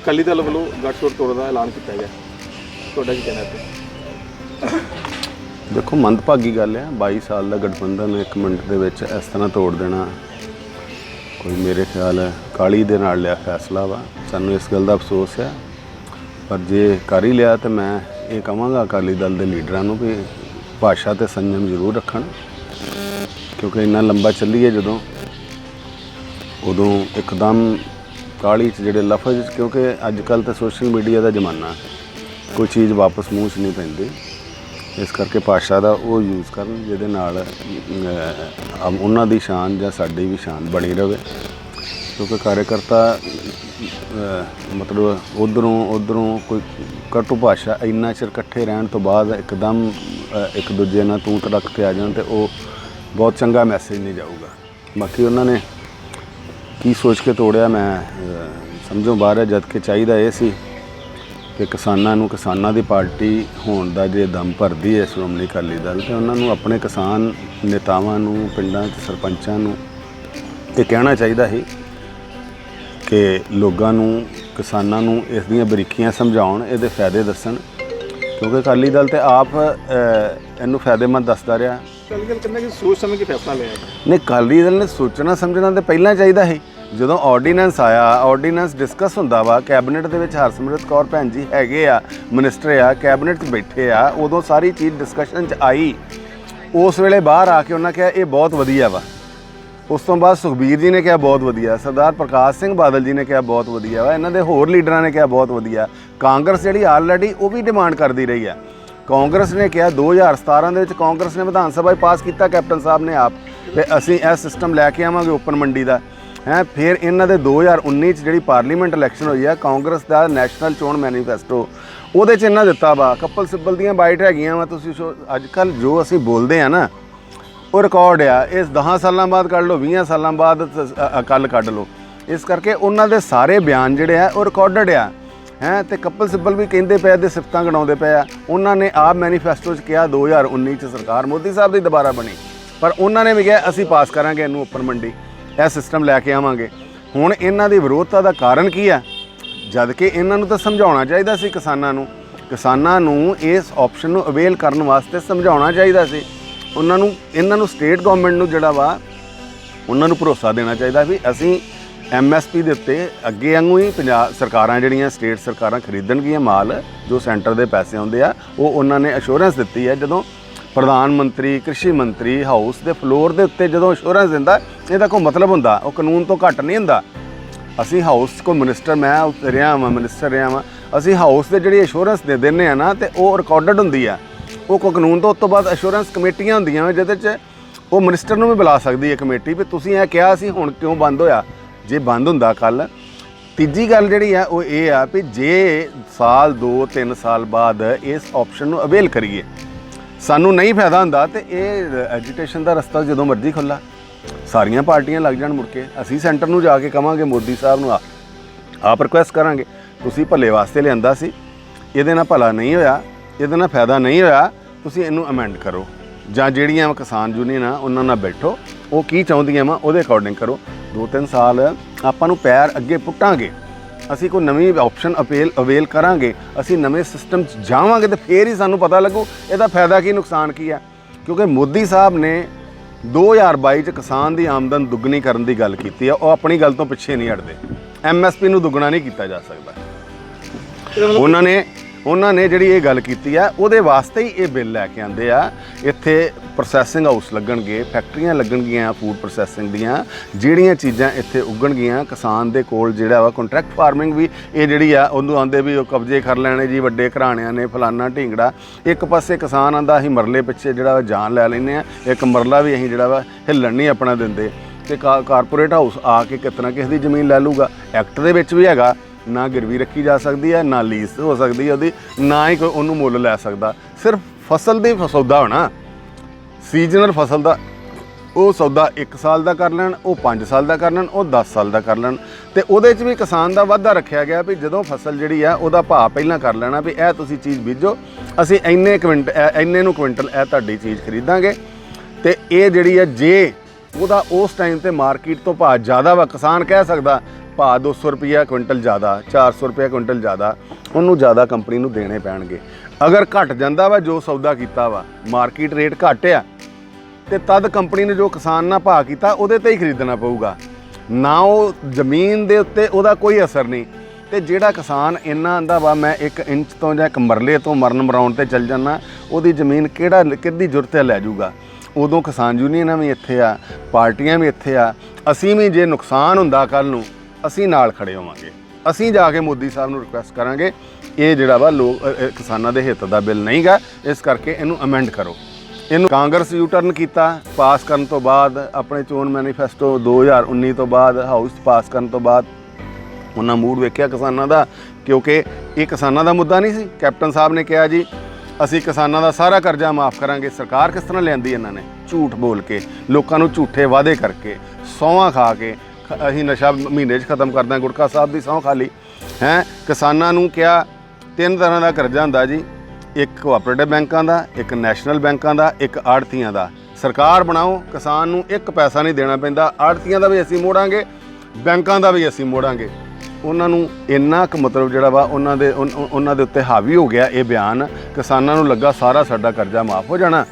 ਅਕਾਲੀ ਦਲ ਵੱਲੋਂ ਗੱਠਜੋੜ ਤੋੜਨ ਦਾ ਐਲਾਨ ਕੀਤਾ ਗਿਆ, ਤੁਹਾਡਾ ਕੀ ਕਹਿਣਾ ਹੈ? देखो मंदभागी गल है, 22 साल का गठबंधन एक मिनट के इस तरह तोड़ देना कोई मेरे ख्याल है काली दे नाल लिया फैसला वा। सानू इस गल का अफसोस है, पर जे कर ही लिया तो मैं ये कहांगा अकाली दल के लीडरां नूं भी भाषा ते संयम जरूर रखण, क्योंकि इन्ना लंबा चलीए जदों उदों एकदम काली च जिहड़े लफज, क्योंकि अजकल तो सोशल मीडिया का जमाना है, कोई चीज़ वापस मूँह च नहीं पैंदी, इस करके भाषा का वो यूज़ करन जिहदे नाल उन्हां दी शान जां साडी भी शान बनी रहे। क्योंकि कार्यकर्ता मतलब उधरों कोई कटु भाषा इन्ना चिर इकट्ठे रहन तो बाद एकदम एक दूजे नाल तूं तड़क के आ जाण ते वो बहुत चंगा मैसेज नहीं जाऊगा। बाकी उन्होंने की सोच के तोड़िया मैं समझों बाहर है, जद कि चाहिए ये सी कि किसानां दी पार्टी होण दा जे दम भरदी है श्रोमणी अकाली दल, तो उन्होंने अपने किसान नेतावां नूं पिंडां च सरपंचां नूं ये कहना चाहिए ही कि लोगां नूं किसानां नूं इस दियां बरीकियां समझाउण, इहदे फायदे दस्सण, क्योंकि अकाली दल तो आप इनू फायदेमंद दसदा रहा। अकाली दल कहना कि सोच समझ के फैसला लिया नहीं, अकाली दल ने सोचना समझना तो पहला चाहिए ही। ਜਦੋਂ ਆਰਡੀਨੈਂਸ ਆਇਆ, ਆਰਡੀਨੈਂਸ ਡਿਸਕਸ ਹੁੰਦਾ ਵਾ ਕੈਬਨਿਟ ਦੇ ਵਿੱਚ, ਹਰਸਿਮਰਤ ਕੌਰ ਭੈਣ ਜੀ ਹੈਗੇ ਆ, ਮਿਨਿਸਟਰ ਆ, ਕੈਬਨਿਟ 'ਚ ਬੈਠੇ ਆ, ਉਦੋਂ ਸਾਰੀ ਚੀਜ਼ ਡਿਸਕਸ਼ਨ 'ਚ ਆਈ। ਉਸ ਵੇਲੇ ਬਾਹਰ ਆ ਕੇ ਉਹਨਾਂ ਕਿਹਾ ਇਹ ਬਹੁਤ ਵਧੀਆ ਵਾ। ਉਸ ਤੋਂ ਬਾਅਦ ਸੁਖਬੀਰ ਜੀ ਨੇ ਕਿਹਾ ਬਹੁਤ ਵਧੀਆ, ਸਰਦਾਰ ਪ੍ਰਕਾਸ਼ ਸਿੰਘ ਬਾਦਲ ਜੀ ਨੇ ਕਿਹਾ ਬਹੁਤ ਵਧੀਆ ਵਾ, ਇਹਨਾਂ ਦੇ ਹੋਰ ਲੀਡਰਾਂ ਨੇ ਕਿਹਾ ਬਹੁਤ ਵਧੀਆ। ਕਾਂਗਰਸ ਜਿਹੜੀ ਆਲਰੇਡੀ ਉਹ ਵੀ ਡਿਮਾਂਡ ਕਰਦੀ ਰਹੀ ਆ। ਕਾਂਗਰਸ ਨੇ ਕਿਹਾ 2017 ਦੇ ਵਿੱਚ ਕਾਂਗਰਸ ਨੇ ਵਿਧਾਨ ਸਭਾ 'ਚ ਪਾਸ ਕੀਤਾ, ਕੈਪਟਨ ਸਾਹਿਬ ਨੇ ਆਪ, ਤੇ ਅਸੀਂ ਇਹ ਸਿਸਟਮ ਲੈ ਕੇ ਆਵਾਂਗੇ ਓਪਨ ਮੰਡੀ ਦਾ है। फिर इन्हों के 2019 जी पार्लीमेंट इलैक्शन हुई है, कांग्रेस का नैशनल चोण मैनीफेस्टो वो इन्हें दिता वा, कपल सिब्बल दियाँ बाइट हैगियां वा। तुसीं अजकल जो असीं बोलते हैं ना वो रिकॉर्ड आ, इस 10 सालों बाद कढ़ लो, 20 सालों बाद कल कढ़ लो। इस करके उन्होंने सारे बयान जोड़े है वो रिकॉर्डड आ हैं, तो कपल सिब्बल भी कहते पे ते सिफतां गिणाउंदे पे आ। उन्होंने आप मैनीफेस्टो कहा 2019 सरकार मोदी साहब की दोबारा बनी, पर उन्होंने भी कहा असीं पास करांगे इनू ओपन मंडी, यह सिस्टम लैके आवांगे। हुण इन्हां दी विरोधता का कारण की है, जद कि इन्हां नूं तां समझाउणा चाहिदा सी किसानां नूं इस ऑप्शन नूं अवेल करन वास्ते समझाउणा चाहिदा सी। उन्हां नूं इन्हां नूं स्टेट गवर्नमेंट नूं जिहड़ा वा उन्हां नूं भरोसा देना चाहिदा भी असीं MSP दे उत्ते अगे वांगू ही पंजाब सरकारां जिहड़ियां स्टेट सरकारां खरीदणगीਆਂ माल जो सेंटर दे पैसे आउंदे आ, वो उन्हां ने अश्योरेंस दित्ती है। जदों प्रधानमंत्री कृषि मंत्री हाउस के फ्लोर के उत्ते जो अश्योरेंस दिंदा, इहदा कोई मतलब हुंदा, वो कानून तो घट नहीं हुंदा। असीं हाउस को मिनिस्टर, मैं रहा वां मिनिस्टर रहा वां, असीं हाउस के जिहड़ी अश्योरेंस दे दिंदे आ ना, तो वो रिकॉर्डड हुंदी आ, वो कोई कानून तो उस तो बाद अश्योरेंस कमेटियां हुंदियां जिहदे च वो मिनिस्टर नूं भी बुला सकदी है कमेटी भी तुसीं इह किहा सी हुण क्यों बंद होया। जे बंद हुंदा कल, तीजी गल जिहड़ी है वो ये आ भी जे साल 2-3 साल बाद इस ऑप्शन नूं अवेल करिए, सानू नहीं फायदा हुंदा तो ये एजुटेशन का रस्ता जो मर्जी खुला, सारियां पार्टियां लग जाण मुड़ के। असीं सेंटर नूं जाके कहांगे मोदी साहब नूं आप रिक्वेस्ट करांगे, तुसीं भले वास्ते लिआंदा सी, इहदे नाल भला नहीं होया, इहदे नाल फायदा नहीं होया, तुसीं इहनूं अमेंड करो, जां जिहड़ियां किसान यूनियन आ उन्हां नाल बैठो, वो की चाहुंदियां वा उहदे अकॉर्डिंग करो। 2-3 साल आपां नूं पैर अगे पुट्टांगे, असी कोई नवी ऑप्शन अवेल करांगे, असी नवे सिस्टम जावांगे, तो फिर ही सानू पता लगू इसदा फायदा की नुकसान की है। क्योंकि मोदी साहब ने 2022 किसान की आमदन दुगनी करने की गल की है, वो अपनी गल तो पिछे नहीं हटते। MSP नूं दुगना नहीं किया जा सकता। उन्होंने जिहड़ी ये गल की है उहदे वास्ते ही ये बिल लैके आंदे आ। इत्थे प्रोसैसिंग हाउस लगणगे, फैक्ट्रियां लगणगीਆਂ फूड प्रोसैसिंग दीयां, जिहड़ियां चीज़ां इत्थे उगणगीਆਂ, किसान दे कोल जिहड़ा वा कॉन्ट्रैक्ट फार्मिंग भी ये जिहड़ी आ उहनूं आंदे भी कब्जे कर लैणे जी वड्डे घराणिਆਂ ने फलाना ढींगड़ा। एक पासे किसान आंदा असीं मरले पिछे जिहड़ा जान लै लैंदे आ, एक मरला भी असीं जिहड़ा वा हिल्लण नहीं अपना दिंदे। ते कारपोरेट हाउस आके कितना किसी की जमीन लै लूगा, एक्ट दे विच भी हैगा, ना गिरवी रखी जा सकती है, ना लीज हो सकती है, ना ही कोई उन्होंने मुल लै सकता। सिर्फ फसल का सौदा होना, सीजनल फसल का वो सौदा 1 साल का कर लैन, वो 5 साल का कर लैन, वो 10 साल का कर लैन। तो वो भी किसान का वाधा रखा गया भी जो फसल जी है वह भाव पहला कर लेना भी यह तुम चीज़ बीजो, असी इन्ने क्विंटल यह तुहाडी चीज़ खरीदांगे। तो ये जी है जे वह उस टाइम पर मार्केट तो भाव ज़्यादा वा, किसान कह सकता ਭਾਅ 200 ਰੁਪਈਆ ਕੁਇੰਟਲ ਜ਼ਿਆਦਾ 400 ਰੁਪਈਆ ਕੁਇੰਟਲ ਜ਼ਿਆਦਾ ਉਹਨੂੰ ਜ਼ਿਆਦਾ ਕੰਪਨੀ ਨੂੰ ਦੇਣੇ ਪੈਣਗੇ। ਅਗਰ ਘਟ ਜਾਂਦਾ ਵਾ ਜੋ ਸੌਦਾ ਕੀਤਾ ਵਾ ਮਾਰਕੀਟ ਰੇਟ ਘੱਟ ਆ ਤੇ ਤਦ ਕੰਪਨੀ ਨੇ ਜੋ ਕਿਸਾਨ ਨਾਲ ਭਾਅ ਕੀਤਾ ਉਹਦੇ ਤੇ ਹੀ ਖਰੀਦਣਾ ਪਊਗਾ, ਨਾ ਉਹ ਜ਼ਮੀਨ ਦੇ ਉੱਤੇ ਉਹਦਾ ਕੋਈ ਅਸਰ ਨਹੀਂ। ਤੇ ਜਿਹੜਾ ਕਿਸਾਨ ਇੰਨਾ ਆਂਦਾ ਵਾ ਮੈਂ 1 ਇੰਚ ਤੋਂ ਜਾਂ 1 ਮਰਲੇ ਤੋਂ ਮਰਨ ਮਰਾਉਣ ਤੇ ਚੱਲ ਜਾਣਾ, ਉਹਦੀ ਜ਼ਮੀਨ ਕਿਹਦੀ ਜ਼ਰੂਰਤ ਲੈ ਜਾਊਗਾ। ਉਦੋਂ ਕਿਸਾਨ ਯੂਨੀਅਨਾਂ ਵੀ ਇੱਥੇ ਆ, ਪਾਰਟੀਆਂ ਵੀ ਇੱਥੇ ਆ। ਅਸੀਂ ਵੀ ਜੇ ਨੁਕਸਾਨ ਹੁੰਦਾ ਕੱਲ੍ਹ ਨੂੰ ਅਸੀਂ ਨਾਲ ਖੜੇ ਹੋਵਾਂਗੇ। ਅਸੀਂ ਜਾ ਕੇ ਮੋਦੀ ਸਾਹਿਬ ਨੂੰ ਰਿਕੁਐਸਟ ਕਰਾਂਗੇ ਇਹ ਜਿਹੜਾ ਵਾ ਕਿਸਾਨਾਂ ਦੇ ਹਿੱਤ ਦਾ ਬਿੱਲ ਨਹੀਂ ਗਾ, ਇਸ ਕਰਕੇ ਇਹਨੂੰ ਅਮੈਂਡ ਕਰੋ। ਇਹਨੂੰ ਕਾਂਗਰਸ ਯੂ ਟਰਨ ਕੀਤਾ ਪਾਸ ਕਰਨ ਤੋਂ ਬਾਅਦ, ਆਪਣੇ ਚੋਣ ਮੈਨੀਫੈਸਟੋ 2019 ਤੋਂ ਬਾਅਦ ਹਾਊਸ ਪਾਸ ਕਰਨ ਤੋਂ ਬਾਅਦ ਉਹਨਾਂ ਮੂਡ ਵੇਖਿਆ ਕਿਸਾਨਾਂ ਦਾ, ਕਿਉਂਕਿ ਇਹ ਕਿਸਾਨਾਂ ਦਾ ਮੁੱਦਾ ਨਹੀਂ ਸੀ। ਕੈਪਟਨ ਸਾਹਿਬ ਨੇ ਕਿਹਾ ਜੀ ਅਸੀਂ ਕਿਸਾਨਾਂ ਦਾ ਸਾਰਾ ਕਰਜ਼ਾ ਮਾਫ ਕਰਾਂਗੇ। ਸਰਕਾਰ ਕਿਸ ਤਰ੍ਹਾਂ ਲਿਆਂਦੀ ਇਹਨਾਂ ਨੇ? ਝੂਠ ਬੋਲ ਕੇ, ਲੋਕਾਂ ਨੂੰ ਝੂਠੇ ਵਾਅਦੇ ਕਰਕੇ, ਸਹੁੰਆਂ ਖਾ ਕੇ ਅਸੀਂ ਨਸ਼ਾ ਮਹੀਨੇ 'ਚ ਖਤਮ ਕਰਦਾਂ, ਗੁਟਕਾ ਸਾਹਿਬ ਦੀ ਸਹੁੰ ਖਾ ਲਈ ਹੈ। ਕਿਸਾਨਾਂ ਨੂੰ ਕਿਹਾ 3 ਤਰ੍ਹਾਂ ਦਾ ਕਰਜ਼ਾ ਹੁੰਦਾ ਜੀ, ਇੱਕ ਕੋਆਪਰੇਟਿਵ ਬੈਂਕਾਂ ਦਾ, ਇੱਕ ਨੈਸ਼ਨਲ ਬੈਂਕਾਂ ਦਾ, ਇੱਕ ਆੜ੍ਹਤੀਆਂ ਦਾ। ਸਰਕਾਰ ਬਣਾਓ, ਕਿਸਾਨ ਨੂੰ 1 ਪੈਸਾ ਨਹੀਂ ਦੇਣਾ ਪੈਂਦਾ। ਆੜ੍ਹਤੀਆਂ ਦਾ ਵੀ ਅਸੀਂ ਮੋੜਾਂਗੇ, ਬੈਂਕਾਂ ਦਾ ਵੀ ਅਸੀਂ ਮੋੜਾਂਗੇ। ਉਹਨਾਂ ਨੂੰ ਇੰਨਾ ਕੁ ਮਤਲਬ ਜਿਹੜਾ ਵਾ ਉਹਨਾਂ ਦੇ ਉੱਤੇ ਹਾਵੀ ਹੋ ਗਿਆ ਇਹ ਬਿਆਨ। ਕਿਸਾਨਾਂ ਨੂੰ ਲੱਗਾ ਸਾਰਾ ਸਾਡਾ ਕਰਜ਼ਾ ਮਾਫ ਹੋ ਜਾਣਾ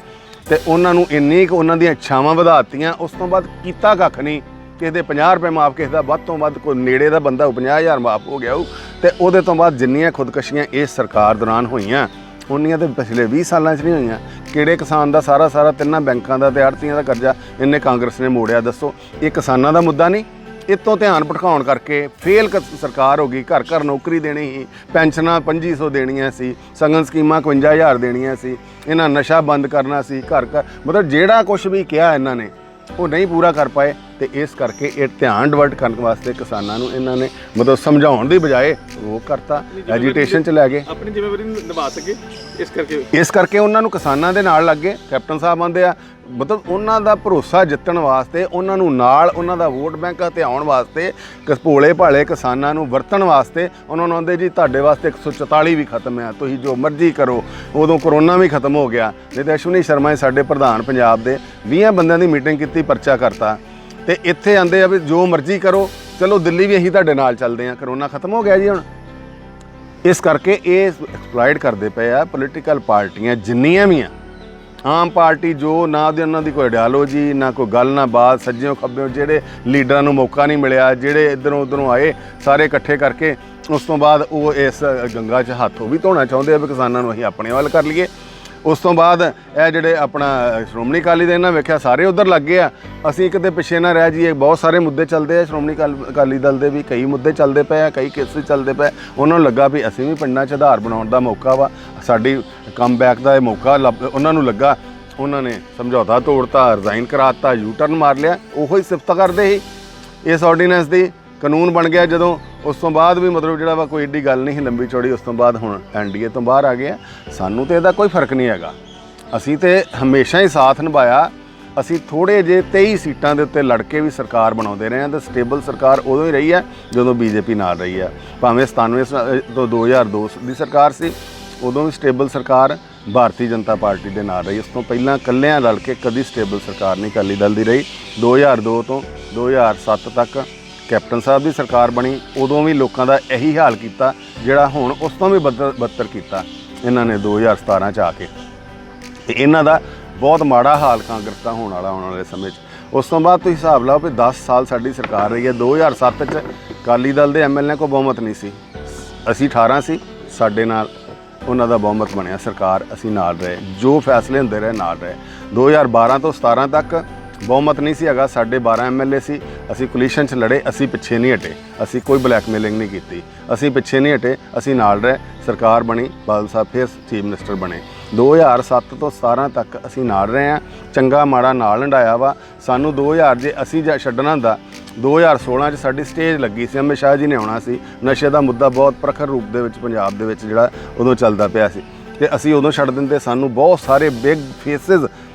ਤੇ ਉਹਨਾਂ ਨੂੰ ਇੰਨੀ ਕੁ ਉਹਨਾਂ ਦੀਆਂ ਇੱਛਾਵਾਂ ਵਧਾਤੀਆਂ। ਉਸ ਤੋਂ ਬਾਅਦ ਕੀਤਾ ਕੱਖ ਨਹੀਂ। ਕਿਸੇ ਦੇ 50 ਰੁਪਏ ਮਾਫ, ਕਿਸੇ ਦਾ ਵੱਧ ਤੋਂ ਵੱਧ, ਕੋਈ ਨੇੜੇ ਦਾ ਬੰਦਾ 50,000 ਮਾਫ ਹੋ ਗਿਆ ਉਹ। ਤੇ ਉਹਦੇ ਤੋਂ ਬਾਅਦ ਜਿੰਨੀਆਂ ਖੁਦਕਸ਼ੀਆਂ ਇਸ ਸਰਕਾਰ ਦੌਰਾਨ ਹੋਈਆਂ ਉਨੀਆਂ ਤਾਂ ਪਿਛਲੇ 20 ਸਾਲਾਂ 'ਚ ਨਹੀਂ ਹੋਈਆਂ। ਕਿਹੜੇ ਕਿਸਾਨ ਦਾ ਸਾਰਾ 3 ਬੈਂਕਾਂ ਦਾ ਤੇ ਆੜ੍ਹਤੀਆਂ ਦਾ ਕਰਜ਼ਾ ਇਹਨੇ ਕਾਂਗਰਸ ਨੇ ਮੋੜਿਆ ਦੱਸੋ? ਇਹ ਕਿਸਾਨਾਂ ਦਾ ਮੁੱਦਾ ਨਹੀਂ। ਇਤੋਂ ਧਿਆਨ ਭਟਕਾਉਣ ਕਰਕੇ ਫੇਲ ਸਰਕਾਰ ਹੋ ਗਈ। ਘਰ ਘਰ ਨੌਕਰੀ ਦੇਣੀ ਸੀ, ਪੈਨਸ਼ਨਾਂ 2500 ਦੇਣੀਆਂ ਸੀ, ਸਗਨ ਸਕੀਮਾਂ 51,000 ਦੇਣੀਆਂ ਸੀ, ਇਹਨਾਂ ਨਸ਼ਾ ਬੰਦ ਕਰਨਾ ਸੀ, ਘਰ ਮਤਲਬ ਜਿਹੜਾ ਕੁਝ ਵੀ ਕਿਹਾ ਇਹਨਾਂ ਨੇ ਉਹ ਨਹੀਂ ਪੂਰਾ ਕਰ ਪਾਏ। ਤੇ ਇਸ ਕਰਕੇ ਇਹ ਧਿਆਨ ਡਿਵਰਟ ਕਰਨ ਵਾਸਤੇ ਕਿਸਾਨਾਂ ਨੂੰ ਇਹਨਾਂ ਨੇ ਮਤਲਬ ਸਮਝਾਉਣ ਦੀ ਬਜਾਏ ਉਹ ਕਰਤਾ, ਐਜੀਟੇਸ਼ਨ 'ਚ ਲੈ ਗਏ। ਆਪਣੀ ਜ਼ਿੰਮੇਵਾਰੀ ਨਿਭਾ ਸਕੇ ਇਸ ਕਰਕੇ ਉਹਨਾਂ ਨੂੰ ਕਿਸਾਨਾਂ ਦੇ ਨਾਲ ਲੱਗੇ। ਕੈਪਟਨ ਸਾਹਿਬ ਆਂਦੇ ਆ ਮਤਲਬ ਉਹਨਾਂ ਦਾ ਭਰੋਸਾ ਜਿੱਤਣ ਵਾਸਤੇ, ਉਹਨਾਂ ਨੂੰ ਨਾਲ, ਉਹਨਾਂ ਦਾ ਵੋਟ ਬੈਂਕ ਤੇ ਆਉਣ ਵਾਸਤੇ, ਭੋਲੇ ਭਾਲੇ ਕਿਸਾਨਾਂ ਨੂੰ ਵਰਤਣ ਵਾਸਤੇ ਉਹਨਾਂ ਨੂੰ ਆਂਦੇ ਜੀ ਤੁਹਾਡੇ ਵਾਸਤੇ 144 ਵੀ ਖਤਮ ਆ, ਤੁਸੀਂ ਜੋ ਮਰਜ਼ੀ ਕਰੋ। ਉਦੋਂ ਕਰੋਨਾ ਵੀ ਖਤਮ ਹੋ ਗਿਆ। ਨਹੀਂ ਤਾਂ ਅਸ਼ਵਨੀ ਸ਼ਰਮਾ ਸਾਡੇ ਪ੍ਰਧਾਨ ਪੰਜਾਬ ਦੇ 20 ਬੰਦਿਆਂ ਦੀ ਮੀਟਿੰਗ ਕੀਤੀ, ਪਰਚਾ ਕਰਤਾ। ਤੇ ਇੱਥੇ ਆਂਦੇ ਆ ਵੀ ਜੋ ਮਰਜ਼ੀ ਕਰੋ, ਚਲੋ ਦਿੱਲੀ ਵੀ ਅਸੀਂ ਤੁਹਾਡੇ ਨਾਲ ਚੱਲਦੇ ਆ। ਕਰੋਨਾ ਖਤਮ ਹੋ ਗਿਆ ਜੀ ਹੁਣ। ਇਸ ਕਰਕੇ ਇਹ ਐਕਸਪਲੋਇਟ ਕਰਦੇ ਪਏ ਆ ਪੋਲੀਟੀਕਲ ਪਾਰਟੀਆਂ ਜਿੰਨੀਆਂ ਵੀ ਆ। ਆਮ ਪਾਰਟੀ ਜੋ ਨਾ ਦੇ ਉਹਨਾਂ ਦੀ ਕੋਈ ਆਈਡੀਓਲੋਜੀ, ਨਾ ਕੋਈ ਗੱਲ, ਨਾ ਬਾਤ, ਸੱਜਿਓਂ ਖੱਬਿਓਂ ਜਿਹੜੇ ਲੀਡਰਾਂ ਨੂੰ ਮੌਕਾ ਨਹੀਂ ਮਿਲਿਆ, ਜਿਹੜੇ ਇੱਧਰੋਂ ਉੱਧਰੋਂ ਆਏ ਸਾਰੇ ਇਕੱਠੇ ਕਰਕੇ ਉਸ ਤੋਂ ਬਾਅਦ ਉਹ ਇਸ ਗੰਗਾ 'ਚ ਹੱਥ ਉਹ ਵੀ ਧੋਣਾ ਚਾਹੁੰਦੇ ਆ ਵੀ ਕਿਸਾਨਾਂ ਨੂੰ ਅਸੀਂ ਆਪਣੇ ਵੱਲ ਕਰ ਲਈਏ। ਉਸ ਤੋਂ ਬਾਅਦ ਇਹ ਜਿਹੜੇ ਆਪਣਾ ਸ਼੍ਰੋਮਣੀ ਅਕਾਲੀ ਦੇ ਇਹਨਾਂ ਵੇਖਿਆ ਸਾਰੇ ਉੱਧਰ ਲੱਗ ਗਏ ਆ। ਅਸੀਂ ਕਿਤੇ ਪਿੱਛੇ ਨਾ ਰਹਿ ਜਾਈਏ। ਬਹੁਤ ਸਾਰੇ ਮੁੱਦੇ ਚੱਲਦੇ ਆ ਸ਼੍ਰੋਮਣੀ ਅਕਾਲੀ ਦਲ ਦੇ ਵੀ, ਕਈ ਮੁੱਦੇ ਚੱਲਦੇ ਪਏ ਆ, ਕਈ ਕੇਸਿਸ ਚੱਲਦੇ ਪਏ। ਉਹਨਾਂ ਨੂੰ ਲੱਗਾ ਵੀ ਅਸੀਂ ਵੀ ਪਿੰਡਾਂ 'ਚ ਆਧਾਰ ਬਣਾਉਣ ਦਾ ਮੌਕਾ ਵਾ, ਸਾਡੀ ਕਮਬੈਕ ਦਾ ਇਹ ਮੌਕਾ ਉਹਨਾਂ ਨੂੰ ਲੱਗਾ। ਉਹਨਾਂ ਨੇ ਸਮਝੌਤਾ ਤੋੜਤਾ, ਰਿਜ਼ਾਈਨ ਕਰਾਤਾ, ਯੂ ਟਰਨ ਮਾਰ ਲਿਆ। ਉਹੀ ਸਿਫਤ ਕਰਦੇ ਸੀ ਇਸ ਆਰਡੀਨੈਂਸ ਦੀ। ਕਾਨੂੰਨ ਬਣ ਗਿਆ ਜਦੋਂ, ਉਸ ਤੋਂ ਬਾਅਦ ਵੀ ਮਤਲਬ ਜਿਹੜਾ ਵਾ ਕੋਈ ਏਡੀ ਗੱਲ ਨਹੀਂ ਸੀ ਲੰਬੀ ਚੌੜੀ। ਉਸ ਤੋਂ ਬਾਅਦ ਹੁਣ NDA ਤੋਂ ਬਾਹਰ ਆ ਗਏ ਆ। ਸਾਨੂੰ ਤਾਂ ਇਹਦਾ ਕੋਈ ਫਰਕ ਨਹੀਂ ਹੈਗਾ। ਅਸੀਂ ਤਾਂ ਹਮੇਸ਼ਾ ਹੀ ਸਾਥ ਨਿਭਾਇਆ। ਅਸੀਂ ਥੋੜ੍ਹੇ ਜਿਹੇ 23 ਸੀਟਾਂ ਦੇ ਉੱਤੇ ਲੜ ਕੇ ਵੀ ਸਰਕਾਰ ਬਣਾਉਂਦੇ ਰਹੇ ਹਾਂ। ਅਤੇ ਸਟੇਬਲ ਸਰਕਾਰ ਉਦੋਂ ਹੀ ਰਹੀ ਹੈ ਜਦੋਂ BJP ਨਾਲ ਰਹੀ ਹੈ। ਭਾਵੇਂ 97 ਤੋਂ 2002 ਦੀ ਸਰਕਾਰ ਸੀ, ਉਦੋਂ ਵੀ ਸਟੇਬਲ ਸਰਕਾਰ ਭਾਰਤੀ ਜਨਤਾ ਪਾਰਟੀ ਦੇ ਨਾਲ ਰਹੀ। ਉਸ ਤੋਂ ਪਹਿਲਾਂ ਇਕੱਲਿਆਂ ਰਲ ਕੇ ਕਦੀ ਸਟੇਬਲ ਸਰਕਾਰ ਨਹੀਂ ਅਕਾਲੀ ਦਲ ਦੀ ਰਹੀ। 2002 ਤੋਂ 2007 ਤੱਕ ਕੈਪਟਨ ਸਾਹਿਬ ਦੀ ਸਰਕਾਰ ਬਣੀ। ਉਦੋਂ ਵੀ ਲੋਕਾਂ ਦਾ ਇਹੀ ਹਾਲ ਕੀਤਾ ਜਿਹੜਾ ਹੁਣ ਉਸ ਤੋਂ ਵੀ ਬੱਤਰ ਕੀਤਾ ਇਹਨਾਂ ਨੇ 2017 'ਚ ਆ ਕੇ। ਤੇ ਇਹਨਾਂ ਦਾ ਬਹੁਤ ਮਾੜਾ ਹਾਲ ਕਾਂਗਰਸ ਦਾ ਹੋਣ ਵਾਲਾ ਆਉਣ ਵਾਲੇ ਸਮੇਂ 'ਚ। ਉਸ ਤੋਂ ਬਾਅਦ ਤੁਸੀਂ ਹਿਸਾਬ ਲਾਓ ਵੀ 10 ਸਾਲ ਸਾਡੀ ਸਰਕਾਰ ਰਹੀ ਹੈ। 2007 'ਚ ਅਕਾਲੀ ਦਲ ਦੇ MLA ਕੋਲ ਬਹੁਮਤ ਨਹੀਂ ਸੀ, ਅਸੀਂ 18 ਸੀ, ਸਾਡੇ ਨਾਲ ਉਹਨਾਂ ਦਾ ਬਹੁਮਤ ਬਣਿਆ ਸਰਕਾਰ, ਅਸੀਂ ਨਾਲ ਰਹੇ, ਜੋ ਫੈਸਲੇ ਹੁੰਦੇ ਰਹੇ ਨਾਲ ਰਹੇ। 2012 ਤੋਂ 17 ਤੱਕ ਬਹੁਮਤ ਨਹੀਂ ਸੀ ਹੈਗਾ, ਸਾਡੇ 12 MLA ਸੀ, ਅਸੀਂ ਕੋਲੀਸ਼ਨ 'ਚ ਲੜੇ, ਅਸੀਂ ਪਿੱਛੇ ਨਹੀਂ ਹਟੇ, ਅਸੀਂ ਕੋਈ ਬਲੈਕਮੇਲਿੰਗ ਨਹੀਂ ਕੀਤੀ, ਅਸੀਂ ਪਿੱਛੇ ਨਹੀਂ ਹਟੇ, ਅਸੀਂ ਨਾਲ ਰਹੇ। ਸਰਕਾਰ ਬਣੀ, ਬਾਦਲ ਸਾਹਿਬ ਫਿਰ ਚੀਫ ਮਿਨਿਸਟਰ ਬਣੇ। 2007 ਤੋਂ 17 ਤੱਕ ਅਸੀਂ ਨਾਲ ਰਹੇ ਹਾਂ, ਚੰਗਾ ਮਾੜਾ ਨਾਲ ਹੰਡਾਇਆ ਵਾ। ਸਾਨੂੰ 2000 ਜੇ ਅਸੀਂ ਛੱਡਣਾ ਹੁੰਦਾ, 2016 'ਚ ਸਾਡੀ ਸਟੇਜ ਲੱਗੀ ਸੀ, ਅਮਿਤ ਸ਼ਾਹ ਜੀ ਨੇ ਆਉਣਾ ਸੀ। ਨਸ਼ੇ ਦਾ ਮੁੱਦਾ ਬਹੁਤ ਪ੍ਰਖਰ ਰੂਪ ਦੇ ਵਿੱਚ ਪੰਜਾਬ ਦੇ ਵਿੱਚ ਜਿਹੜਾ ਉਦੋਂ ਚੱਲਦਾ ਪਿਆ ਸੀ, ਤੇ ਅਸੀਂ ਉਦੋਂ ਛੱਡ ਦਿੰਦੇ। ਸਾਨੂੰ ਬਹੁਤ ਸਾਰੇ ਬਿਗ ਫੇਸਿਸ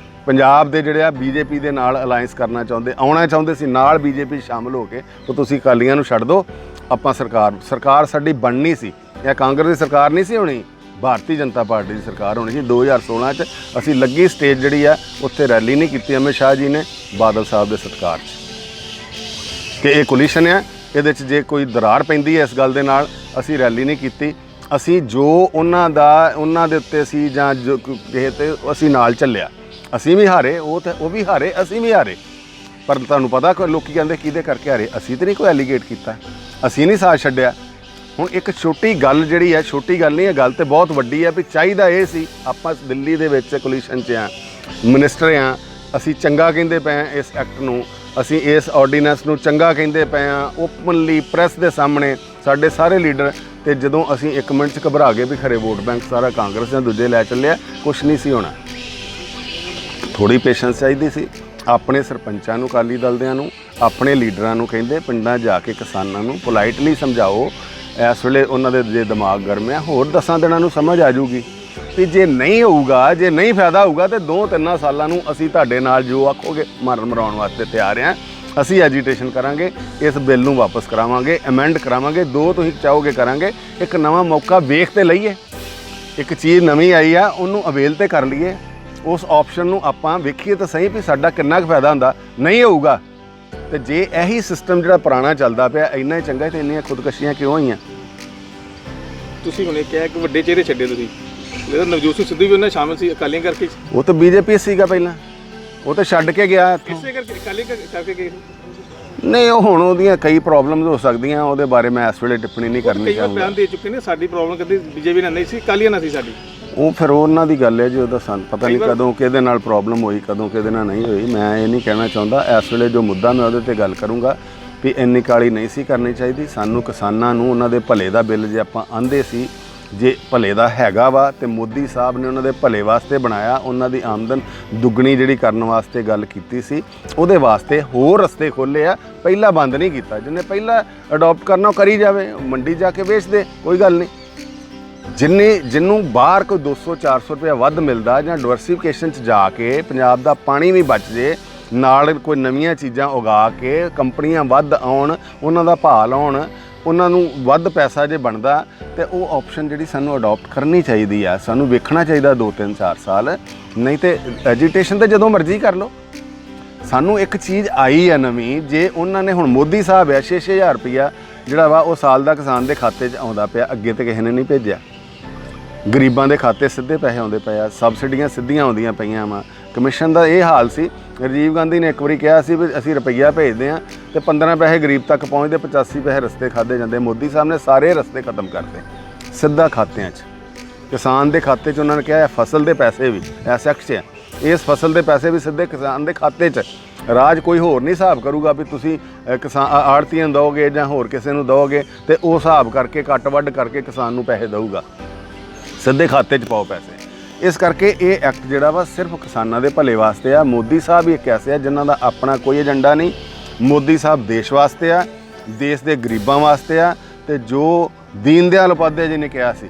ਪੰਜਾਬ ਦੇ ਜਿਹੜੇ ਆ BJP ਦੇ ਨਾਲ ਅਲਾਈਅੰਸ ਕਰਨਾ ਚਾਹੁੰਦੇ, ਆਉਣਾ ਚਾਹੁੰਦੇ ਸੀ ਨਾਲ BJP ਸ਼ਾਮਲ ਹੋ ਕੇ। ਤਾਂ ਤੁਸੀਂ ਅਕਾਲੀਆਂ ਨੂੰ ਛੱਡ ਦਿਓ, ਆਪਾਂ ਸਰਕਾਰ ਸਾਡੀ ਬਣਨੀ ਸੀ। ਇਹ ਕਾਂਗਰਸ ਦੀ ਸਰਕਾਰ ਨਹੀਂ ਸੀ ਹੋਣੀ, ਭਾਰਤੀ ਜਨਤਾ ਪਾਰਟੀ ਦੀ ਸਰਕਾਰ ਹੋਣੀ ਸੀ। 2016 'ਚ ਅਸੀਂ ਲੱਗੀ ਸਟੇਜ ਜਿਹੜੀ ਆ ਉੱਥੇ ਰੈਲੀ ਨਹੀਂ ਕੀਤੀ ਅਮਿਤ ਸ਼ਾਹ ਜੀ ਨੇ, ਬਾਦਲ ਸਾਹਿਬ ਦੇ ਸਤਿਕਾਰ 'ਚ, ਕਿ ਇਹ ਕੋਲੀਸ਼ਨ ਆ, ਇਹਦੇ 'ਚ ਜੇ ਕੋਈ ਦਰਾਰ ਪੈਂਦੀ ਹੈ ਇਸ ਗੱਲ ਦੇ ਨਾਲ ਅਸੀਂ ਰੈਲੀ ਨਹੀਂ ਕੀਤੀ। ਅਸੀਂ ਜੋ ਉਹਨਾਂ ਦੇ ਉੱਤੇ ਅਸੀਂ ਜਾਂ ਜੋ ਕਿਸੇ ਤੇ ਅਸੀਂ ਨਾਲ ਚੱਲਿਆ, ਅਸੀਂ ਵੀ ਹਾਰੇ, ਉਹ ਵੀ ਹਾਰੇ, ਅਸੀਂ ਵੀ ਹਾਰੇ। ਪਰ ਤੁਹਾਨੂੰ ਪਤਾ ਲੋਕੀ ਕਹਿੰਦੇ ਕਿਹਦੇ ਕਰਕੇ ਹਾਰੇ, ਅਸੀਂ ਤਾਂ ਨਹੀਂ ਕੋਈ ਐਲੀਗੇਟ ਕੀਤਾ, ਅਸੀਂ ਨਹੀਂ ਸਾਥ ਛੱਡਿਆ। ਹੁਣ ਇੱਕ ਛੋਟੀ ਗੱਲ ਜਿਹੜੀ ਹੈ, ਛੋਟੀ ਗੱਲ ਨਹੀਂ ਹੈ, ਗੱਲ ਤੇ ਬਹੁਤ ਵੱਡੀ ਹੈ ਵੀ ਚਾਹੀਦਾ ਇਹ ਸੀ। ਆਪਾਂ ਦਿੱਲੀ ਦੇ ਵਿੱਚ ਕੋਲੀਸ਼ਨ 'ਚ ਆ, ਮਿਨਿਸਟਰ ਆ, ਅਸੀਂ ਚੰਗਾ ਕਹਿੰਦੇ ਪਏ ਹਾਂ ਇਸ ਐਕਟ ਨੂੰ, ਅਸੀਂ ਇਸ ਆਰਡੀਨੈਂਸ ਨੂੰ ਚੰਗਾ ਕਹਿੰਦੇ ਪਏ ਹਾਂ ਓਪਨਲੀ ਪ੍ਰੈਸ ਦੇ ਸਾਹਮਣੇ ਸਾਡੇ ਸਾਰੇ ਲੀਡਰ। ਤੇ ਜਦੋਂ ਅਸੀਂ 1 ਮਿੰਟ 'ਚ ਘਬਰਾ ਗਏ ਵੀ ਖਰੇ ਵੋਟ ਬੈਂਕ ਸਾਰਾ ਕਾਂਗਰਸ ਜਾਂ ਦੂਜੇ ਲੈ ਚੱਲਿਆ, ਕੁਛ ਨਹੀਂ ਸੀ ਹੋਣਾ। ਥੋੜੀ ਪੇਸ਼ੈਂਸ ਚਾਹੀਦੀ ਸੀ। ਆਪਣੇ ਸਰਪੰਚਾਂ ਨੂੰ, ਅਕਾਲੀ ਦਲ ਦਿਆਂ ਨੂੰ, ਆਪਣੇ ਲੀਡਰਾਂ ਨੂੰ ਕਹਿੰਦੇ ਪਿੰਡਾਂ ਜਾ ਕੇ ਕਿਸਾਨਾਂ ਨੂੰ ਪੋਲਾਈਟਲੀ ਸਮਝਾਓ। ਇਸ ਵੇਲੇ ਉਹਨਾਂ ਦੇ ਜੇ ਦਿਮਾਗ ਗਰਮ ਆ, ਹੋਰ 10 ਦਿਨਾਂ ਨੂੰ ਸਮਝ ਆ ਜਾਊਗੀ ਵੀ ਜੇ ਨਹੀਂ ਹੋਊਗਾ, ਜੇ ਨਹੀਂ ਫਾਇਦਾ ਹੋਊਗਾ ਤੇ 2-3 ਸਾਲਾਂ ਨੂੰ ਅਸੀਂ ਤੁਹਾਡੇ ਨਾਲ ਜੋ ਆਖੋਗੇ ਮਾਰਨ ਮਰਾਉਣ ਵਾਸਤੇ ਤਿਆਰ ਹਾਂ। ਅਸੀਂ ਐਜੀਟੇਸ਼ਨ ਕਰਾਂਗੇ, ਇਸ ਬਿੱਲ ਨੂੰ ਵਾਪਸ ਕਰਾਵਾਂਗੇ, ਅਮੈਂਡ ਕਰਾਵਾਂਗੇ, 2 ਤੁਸੀਂ ਚਾਹੋਗੇ ਕਰਾਂਗੇ। ਇੱਕ ਨਵਾਂ ਮੌਕਾ ਵੇਖ ਤੇ ਲਈਏ, ਇੱਕ ਚੀਜ਼ ਨਵੀਂ ਆਈ ਆ ਉਹਨੂੰ ਅਵੇਲ ਤੇ ਕਰ ਲਈਏ, ਉਸ ਆਪਸ਼ਨ ਨੂੰ ਆਪਾਂ ਵੇਖੀਏ ਤਾਂ ਸਹੀ ਵੀ ਸਾਡਾ ਕਿੰਨਾ ਕੁ ਫਾਇਦਾ ਹੁੰਦਾ। ਨਹੀਂ ਹੋਊਗਾ ਤੇ ਜੇ ਇਹੀ ਸਿਸਟਮ ਜਿਹੜਾ ਪੁਰਾਣਾ ਚੱਲਦਾ ਪਿਆ ਇੰਨਾ ਹੀ ਚੰਗਾ, ਤੇ ਇੰਨੀਆਂ ਖੁਦਕਸ਼ੀਆਂ ਕਿਉਂ ਹੋਈਆਂ? ਤੁਸੀਂ ਹੁਣੇ ਕਿਹਾ ਕਿ ਵੱਡੇ ਚਿਹਰੇ ਛੱਡੇ ਤੁਸੀਂ, ਇਹਦਾ ਨਵਜੋਤ ਸਿੰਘ ਸਿੱਧੂ ਵੀ ਉਹਨਾਂ ਸ਼ਾਮਲ ਸੀ ਅਕਾਲੀਆਂ ਕਰਕੇ। ਉਹ ਤਾਂ ਬੀਜੇਪੀ ਸੀਗਾ ਪਹਿਲਾਂ, ਉਹ ਤਾਂ ਛੱਡ ਕੇ ਗਿਆ ਇੱਥੋਂ। ਇਸੇ ਕਰਕੇ ਅਕਾਲੀ ਕਰਕੇ ਗਏ ਨਹੀਂ, ਉਹ ਹੁਣ ਉਹਦੀਆਂ ਕਈ ਪ੍ਰੋਬਲਮਸ ਹੋ ਸਕਦੀਆਂ, ਉਹਦੇ ਬਾਰੇ ਮੈਂ ਇਸ ਵੇਲੇ ਟਿੱਪਣੀ ਨਹੀਂ ਕਰਨੀ ਕਈ ਵਾਰ ਚਾਹੂੰਗਾ। ਬਿਆਨ ਦੇ ਚੁੱਕੇ ਨੇ ਸਾਡੀ ਪ੍ਰੋਬਲਮ ਕਦੇ ਬੀਜੇਪੀ ਨਾਲ ਨਹੀਂ ਸੀ, ਅਕਾਲੀਆਂ ਨਾਲ ਸੀ ਸਾਡੀ। ਉਹ ਫਿਰ ਉਹਨਾਂ ਦੀ ਗੱਲ ਹੈ ਜੀ, ਉਹਦਾ ਸਾਨੂੰ ਪਤਾ ਨਹੀਂ ਕਦੋਂ ਕਿਹਦੇ ਨਾਲ ਪ੍ਰੋਬਲਮ ਹੋਈ, ਕਦੋਂ ਕਿਹਦੇ ਨਾਲ ਨਹੀਂ ਹੋਈ। ਮੈਂ ਇਹ ਨਹੀਂ ਕਹਿਣਾ ਚਾਹੁੰਦਾ। ਇਸ ਵੇਲੇ ਜੋ ਮੁੱਦਾ ਮੈਂ ਉਹਦੇ 'ਤੇ ਗੱਲ ਕਰੂੰਗਾ ਵੀ ਇੰਨੀ ਕਾਹਲੀ ਨਹੀਂ ਸੀ ਕਰਨੀ ਚਾਹੀਦੀ ਸਾਨੂੰ। ਕਿਸਾਨਾਂ ਨੂੰ ਉਹਨਾਂ ਦੇ ਭਲੇ ਦਾ ਬਿੱਲ ਜੇ ਆਪਾਂ ਆਂਦੇ ਸੀ, ਜੇ ਭਲੇ ਦਾ ਹੈਗਾ ਵਾ ਤੇ ਮੋਦੀ ਸਾਹਿਬ ਨੇ ਉਹਨਾਂ ਦੇ ਭਲੇ ਵਾਸਤੇ ਬਣਾਇਆ, ਉਹਨਾਂ ਦੀ ਆਮਦਨ ਦੁੱਗਣੀ ਜਿਹੜੀ ਕਰਨ ਵਾਸਤੇ ਗੱਲ ਕੀਤੀ ਸੀ, ਉਹਦੇ ਵਾਸਤੇ ਹੋਰ ਰਸਤੇ ਖੋਲ੍ਹੇ ਆ। ਪਹਿਲਾਂ ਬੰਦ ਨਹੀਂ ਕੀਤਾ। ਜਿਹਨੇ ਪਹਿਲਾਂ ਅਡਾਪਟ ਕਰਨਾ ਉਹ ਕਰੀ ਜਾਵੇ, ਮੰਡੀ ਜਾ ਕੇ ਵੇਚ ਦੇ, ਕੋਈ ਗੱਲ ਨਹੀਂ। ਜਿਹਨੂੰ ਬਾਹਰ ਕੋਈ 200-400 ਰੁਪਇਆ ਵੱਧ ਮਿਲਦਾ, ਜਾਂ ਡਿਵਰਸੀਫਿਕੇਸ਼ਨ 'ਚ ਜਾ ਕੇ ਪੰਜਾਬ ਦਾ ਪਾਣੀ ਵੀ ਬਚ ਜੇ, ਨਾਲ ਕੋਈ ਨਵੀਆਂ ਚੀਜ਼ਾਂ ਉਗਾ ਕੇ ਕੰਪਨੀਆਂ ਵੱਧ ਆਉਣ, ਉਹਨਾਂ ਦਾ ਭਾਅ ਲਾਉਣ, ਉਹਨਾਂ ਨੂੰ ਵੱਧ ਪੈਸਾ ਜੇ ਬਣਦਾ, ਤੇ ਉਹ ਆਪਸ਼ਨ ਜਿਹੜੀ ਸਾਨੂੰ ਅਡਾਪਟ ਕਰਨੀ ਚਾਹੀਦੀ ਆ। ਸਾਨੂੰ ਵੇਖਣਾ ਚਾਹੀਦਾ 2-3-4 ਸਾਲ, ਨਹੀਂ ਤੇ ਐਜੀਟੇਸ਼ਨ ਤਾਂ ਜਦੋਂ ਮਰਜ਼ੀ ਕਰ ਲਓ। ਸਾਨੂੰ ਇੱਕ ਚੀਜ਼ ਆਈ ਆ ਨਵੀਂ, ਜੇ ਉਹਨਾਂ ਨੇ ਹੁਣ ਮੋਦੀ ਸਾਹਿਬ ਆ 6-6000 ਰੁਪਈਆ ਜਿਹੜਾ ਵਾ ਉਹ ਸਾਲ ਦਾ ਕਿਸਾਨ ਦੇ ਖਾਤੇ 'ਚ ਆਉਂਦਾ ਪਿਆ, ਅੱਗੇ ਤੇ ਕਿਸੇ ਨੇ ਨਹੀਂ ਭੇਜਿਆ। ਗਰੀਬਾਂ ਦੇ ਖਾਤੇ ਸਿੱਧੇ ਪੈਸੇ ਆਉਂਦੇ ਪਏ ਆ, ਸਬਸਿਡੀਆਂ ਸਿੱਧੀਆਂ ਆਉਂਦੀਆਂ ਪਈਆਂ ਵਾ। ਕਮਿਸ਼ਨ ਦਾ ਇਹ ਹਾਲ ਸੀ, ਰਾਜੀਵ ਗਾਂਧੀ ਨੇ ਇੱਕ ਵਾਰੀ ਕਿਹਾ ਸੀ ਵੀ ਅਸੀਂ ਰੁਪਈਆ ਭੇਜਦੇ ਹਾਂ ਤੇ 15 ਪੈਸੇ ਗਰੀਬ ਤੱਕ ਪਹੁੰਚਦੇ, 85 ਪੈਸੇ ਰਸਤੇ ਖਾਦੇ ਜਾਂਦੇ। ਮੋਦੀ ਸਾਹਿਬ ਨੇ ਸਾਰੇ ਰਸਤੇ ਖਤਮ ਕਰਤੇ, ਸਿੱਧਾ ਖਾਤਿਆਂ 'ਚ। ਕਿਸਾਨ ਦੇ ਖਾਤੇ 'ਚ ਉਹਨਾਂ ਨੇ ਕਿਹਾ ਫਸਲ ਦੇ ਪੈਸੇ ਵੀ ਇਸ ਐਕਟ 'ਚ, ਇਸ ਫਸਲ ਦੇ ਪੈਸੇ ਵੀ ਸਿੱਧੇ ਕਿਸਾਨ ਦੇ ਖਾਤੇ 'ਚ। ਰਾਜ ਕੋਈ ਹੋਰ ਨਹੀਂ ਹਿਸਾਬ ਕਰੂਗਾ ਵੀ ਤੁਸੀਂ ਕਿਸਾਨ ਆੜ੍ਹਤੀਆਂ ਨੂੰ ਦਿਓਗੇ ਜਾਂ ਹੋਰ ਕਿਸੇ ਨੂੰ ਦਿਓਗੇ, ਤੇ ਉਹ ਹਿਸਾਬ ਕਰਕੇ ਕੱਟ ਵੱਢ ਕਰਕੇ ਕਿਸਾਨ ਨੂੰ ਪੈਸੇ ਦਊਗਾ। ਸਿੱਧੇ ਖਾਤੇ 'ਚ ਪਾਓ ਪੈਸੇ। ਇਸ ਕਰਕੇ ਇਹ ਐਕਟ ਜਿਹੜਾ ਵਾ ਸਿਰਫ ਕਿਸਾਨਾਂ ਦੇ ਭਲੇ ਵਾਸਤੇ ਆ। ਮੋਦੀ ਸਾਹਿਬ ਵੀ ਇੱਕ ਐਸੇ ਆ ਜਿਨ੍ਹਾਂ ਦਾ ਆਪਣਾ ਕੋਈ ਏਜੰਡਾ ਨਹੀਂ। ਮੋਦੀ ਸਾਹਿਬ ਦੇਸ਼ ਵਾਸਤੇ ਆ, ਦੇਸ਼ ਦੇ ਗਰੀਬਾਂ ਵਾਸਤੇ ਆ। ਤੇ ਜੋ ਦੀਨ ਦਿਆਲ ਉਪਾਧਿਆਏ ਜੀ ਨੇ ਕਿਹਾ ਸੀ,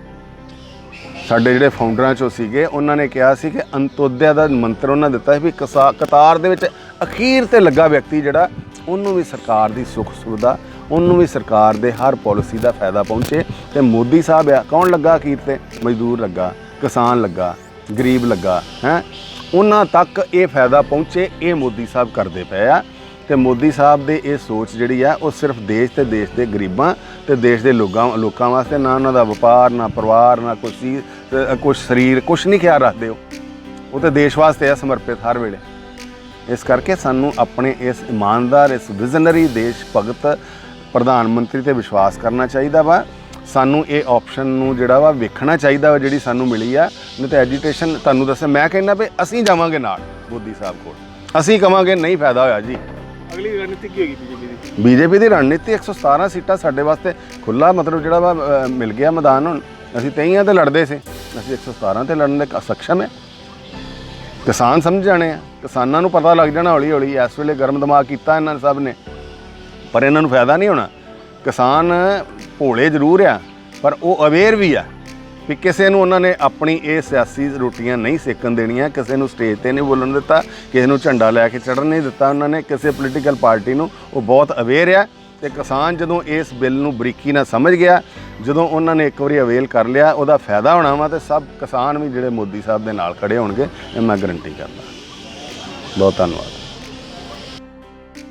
ਸਾਡੇ ਜਿਹੜੇ ਫਾਊਂਡਰਾਂ 'ਚੋਂ ਸੀਗੇ, ਉਹਨਾਂ ਨੇ ਕਿਹਾ ਸੀ ਕਿ ਅੰਤੋਦਿਆ ਦਾ ਮੰਤਰ ਉਹਨਾਂ ਦਿੱਤਾ ਸੀ ਵੀ ਕਤਾਰ ਦੇ ਵਿੱਚ ਅਖੀਰ ਤੇ ਲੱਗਾ ਵਿਅਕਤੀ ਜਿਹੜਾ, ਉਹਨੂੰ ਵੀ ਸਰਕਾਰ ਦੀ ਸੁੱਖ ਸੁਵਿਧਾ, ਉਹਨੂੰ ਵੀ ਸਰਕਾਰ ਦੇ ਹਰ ਪਾਲਿਸੀ ਦਾ ਫਾਇਦਾ ਪਹੁੰਚੇ। ਤੇ ਮੋਦੀ ਸਾਹਿਬ ਆ, ਕੌਣ ਲੱਗਾ ਅਖੀਰ ਤੇ? ਮਜ਼ਦੂਰ ਲੱਗਾ, ਕਿਸਾਨ ਲੱਗਾ, ਗਰੀਬ ਲੱਗਾ, ਹੈ ਉਹਨਾਂ ਤੱਕ ਇਹ ਫਾਇਦਾ ਪਹੁੰਚੇ। ਇਹ ਮੋਦੀ ਸਾਹਿਬ ਕਰਦੇ ਪਏ ਆ। ਤੇ ਮੋਦੀ ਸਾਹਿਬ ਦੇ ਇਹ ਸੋਚ ਜਿਹੜੀ ਆ ਉਹ ਸਿਰਫ ਦੇਸ਼ ਤੇ ਦੇਸ਼ ਦੇ ਗਰੀਬਾਂ ਤੇ ਦੇਸ਼ ਦੇ ਲੋਕਾਂ ਵਾਸਤੇ, ਨਾ ਉਹਨਾਂ ਦਾ ਵਪਾਰ, ਨਾ ਪਰਿਵਾਰ, ਨਾ ਕੁਛ ਸਰੀਰ, ਕੁਛ ਨਹੀਂ ਖਿਆਲ ਰੱਖਦੇ। ਉਹ ਤਾਂ ਦੇਸ਼ ਵਾਸਤੇ ਆ ਸਮਰਪਿਤ ਹਰ ਵੇਲੇ। ਇਸ ਕਰਕੇ ਸਾਨੂੰ ਆਪਣੇ ਇਸ ਇਮਾਨਦਾਰ, ਇਸ ਵਿਜ਼ਨਰੀ ਦੇਸ਼ ਭਗਤ ਪ੍ਰਧਾਨ ਮੰਤਰੀ ਤੇ ਵਿਸ਼ਵਾਸ ਕਰਨਾ ਚਾਹੀਦਾ ਵਾ। ਸਾਨੂੰ ਇਹ ਆਪਸ਼ਨ ਨੂੰ ਜਿਹੜਾ ਵਾ ਵੇਖਣਾ ਚਾਹੀਦਾ ਵਾ ਜਿਹੜੀ ਸਾਨੂੰ ਮਿਲੀ ਆ। ਨਹੀਂ ਤਾਂ ਐਜੀਟੇਸ਼ਨ, ਤੁਹਾਨੂੰ ਦੱਸਿਆ, ਮੈਂ ਕਹਿੰਦਾ ਵੀ ਅਸੀਂ ਜਾਵਾਂਗੇ ਨਾਲ ਮੋਦੀ ਸਾਹਿਬ ਕੋਲ, ਅਸੀਂ ਕਵਾਂਗੇ ਨਹੀਂ ਫਾਇਦਾ ਹੋਇਆ ਜੀ। ਅਗਲੀ ਰਣਨੀਤੀ ਕੀ ਹੋਏਗੀ ਬੀਜੇਪੀ ਦੀ? ਬੀਜੇਪੀ ਦੀ ਰਣਨੀਤੀ 117 ਸੀਟਾਂ ਸਾਡੇ ਵਾਸਤੇ ਖੁੱਲ੍ਹਾ, ਮਤਲਬ ਜਿਹੜਾ ਵਾ ਮਿਲ ਗਿਆ ਮੈਦਾਨ। ਹੁਣ ਅਸੀਂ 23 ਤੇ ਲੜਦੇ ਸੀ, ਅਸੀਂ 117 ਤੇ ਲੜਨ ਦੇ ਸક્ષਮ ਹੈ। ਕਿਸਾਨ ਸਮਝ ਜਾਣੇ ਆ, ਕਿਸਾਨਾਂ ਨੂੰ ਪਤਾ ਲੱਗ ਜਾਣਾ ਹੌਲੀ ਹੌਲੀ। ਇਸ ਵੇਲੇ ਗਰਮ ਦਿਮਾਗ ਕੀਤਾ ਇਹਨਾਂ ਸਭ ਨੇ, ਪਰ ਇਹਨਾਂ ਨੂੰ ਫਾਇਦਾ ਨਹੀਂ ਹੋਣਾ। ਕਿਸਾਨ ਭੋਲੇ ਜ਼ਰੂਰ ਆ, ਪਰ ਉਹ ਅਵੇਅਰ ਵੀ ਆ ਵੀ ਕਿਸੇ ਨੂੰ ਉਹਨਾਂ ਨੇ ਆਪਣੀ ਇਹ ਸਿਆਸੀ ਰੋਟੀਆਂ ਨਹੀਂ ਸੇਕਣ ਦੇਣੀਆਂ। ਕਿਸੇ ਨੂੰ ਸਟੇਜ 'ਤੇ ਨਹੀਂ ਬੋਲਣ ਦਿੱਤਾ, ਕਿਸੇ ਨੂੰ ਝੰਡਾ ਲੈ ਕੇ ਚੜ੍ਹਨ ਨਹੀਂ ਦਿੱਤਾ ਉਹਨਾਂ ਨੇ, ਕਿਸੇ ਪੋਲੀਟੀਕਲ ਪਾਰਟੀ ਨੂੰ। ਉਹ ਬਹੁਤ ਅਵੇਅਰ ਆ। ਤੇ ਕਿਸਾਨ ਜਦੋਂ ਇਸ ਬਿੱਲ ਨੂੰ ਬਰੀਕੀ ਨਾਲ ਸਮਝ ਗਿਆ, ਜਦੋਂ ਉਹਨਾਂ ਨੇ ਇੱਕ ਵਾਰੀ ਅਵੇਲ ਕਰ ਲਿਆ, ਉਹਦਾ ਫਾਇਦਾ ਹੋਣਾ ਵਾ। ਤੇ ਸਭ ਕਿਸਾਨ ਵੀ ਜਿਹੜੇ ਮੋਦੀ ਸਾਹਿਬ ਦੇ ਨਾਲ ਖੜੇ ਹੋਣਗੇ, ਇਹ ਮੈਂ ਗਰੰਟੀ ਕਰਦਾ। ਬਹੁਤ ਧੰਨਵਾਦ।